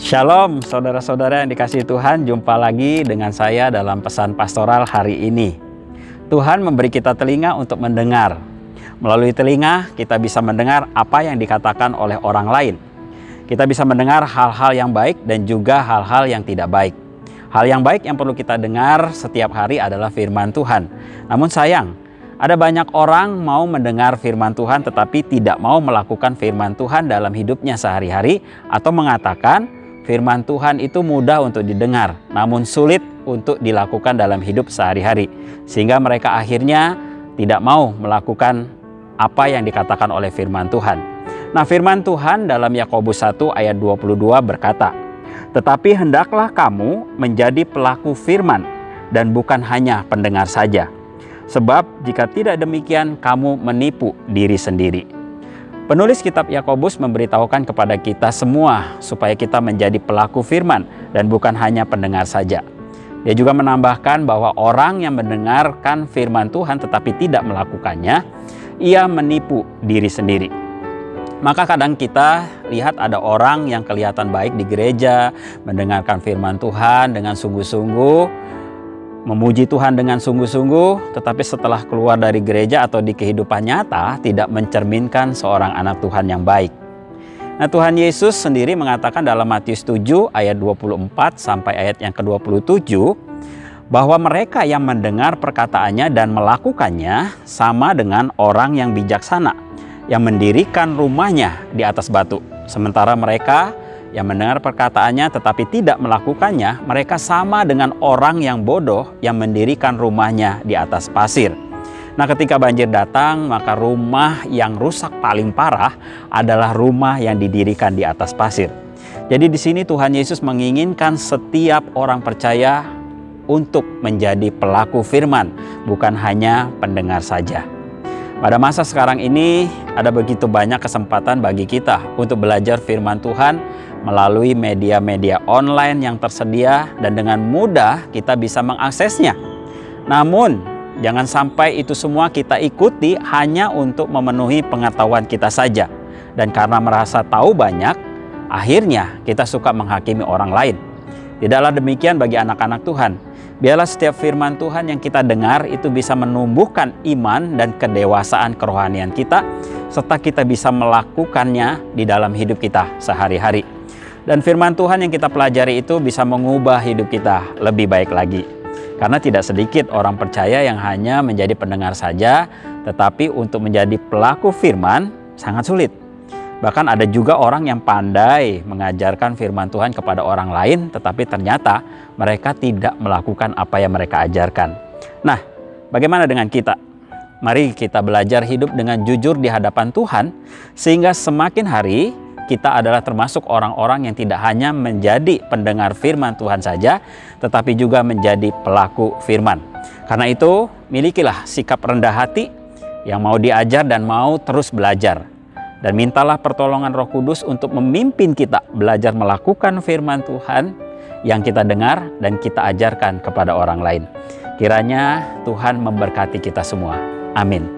Shalom saudara-saudara yang dikasihi Tuhan, jumpa lagi dengan saya dalam pesan pastoral hari ini. Tuhan memberi kita telinga untuk mendengar. Melalui telinga kita bisa mendengar apa yang dikatakan oleh orang lain. Kita bisa mendengar hal-hal yang baik dan juga hal-hal yang tidak baik. Hal yang baik yang perlu kita dengar setiap hari adalah firman Tuhan. Namun sayang, ada banyak orang mau mendengar firman Tuhan tetapi tidak mau melakukan firman Tuhan dalam hidupnya sehari-hari, atau mengatakan firman Tuhan itu mudah untuk didengar, namun sulit untuk dilakukan dalam hidup sehari-hari. Sehingga mereka akhirnya tidak mau melakukan apa yang dikatakan oleh firman Tuhan. Nah, firman Tuhan dalam Yakobus 1 ayat 22 berkata, "Tetapi hendaklah kamu menjadi pelaku firman dan bukan hanya pendengar saja. Sebab jika tidak demikian kamu menipu diri sendiri." Penulis kitab Yakobus memberitahukan kepada kita semua supaya kita menjadi pelaku firman dan bukan hanya pendengar saja. Dia juga menambahkan bahwa orang yang mendengarkan firman Tuhan tetapi tidak melakukannya, ia menipu diri sendiri. Maka kadang kita lihat ada orang yang kelihatan baik di gereja, mendengarkan firman Tuhan dengan sungguh-sungguh, memuji Tuhan dengan sungguh-sungguh, tetapi setelah keluar dari gereja atau di kehidupan nyata tidak mencerminkan seorang anak Tuhan yang baik. Nah, Tuhan Yesus sendiri mengatakan dalam Matius 7 ayat 24 sampai ayat yang ke-27 bahwa mereka yang mendengar perkataannya dan melakukannya sama dengan orang yang bijaksana yang mendirikan rumahnya di atas batu. Sementara mereka yang mendengar perkataannya tetapi tidak melakukannya, mereka sama dengan orang yang bodoh yang mendirikan rumahnya di atas pasir. Nah, ketika banjir datang, maka rumah yang rusak paling parah adalah rumah yang didirikan di atas pasir. Jadi di sini Tuhan Yesus menginginkan setiap orang percaya untuk menjadi pelaku firman, bukan hanya pendengar saja. Pada masa sekarang ini ada begitu banyak kesempatan bagi kita untuk belajar firman Tuhan melalui media-media online yang tersedia dan dengan mudah kita bisa mengaksesnya. Namun, jangan sampai itu semua kita ikuti hanya untuk memenuhi pengetahuan kita saja. Dan karena merasa tahu banyak, akhirnya kita suka menghakimi orang lain. Tidaklah demikian bagi anak-anak Tuhan. Biarlah setiap firman Tuhan yang kita dengar itu bisa menumbuhkan iman dan kedewasaan kerohanian kita, serta kita bisa melakukannya di dalam hidup kita sehari-hari. Dan firman Tuhan yang kita pelajari itu bisa mengubah hidup kita lebih baik lagi. Karena tidak sedikit orang percaya yang hanya menjadi pendengar saja, tetapi untuk menjadi pelaku firman sangat sulit. Bahkan ada juga orang yang pandai mengajarkan firman Tuhan kepada orang lain, tetapi ternyata mereka tidak melakukan apa yang mereka ajarkan. Nah, bagaimana dengan kita? Mari kita belajar hidup dengan jujur di hadapan Tuhan, sehingga semakin hari kita adalah termasuk orang-orang yang tidak hanya menjadi pendengar firman Tuhan saja, tetapi juga menjadi pelaku firman. Karena itu, milikilah sikap rendah hati yang mau diajar dan mau terus belajar. Dan mintalah pertolongan Roh Kudus untuk memimpin kita belajar melakukan firman Tuhan yang kita dengar dan kita ajarkan kepada orang lain. Kiranya Tuhan memberkati kita semua. Amin.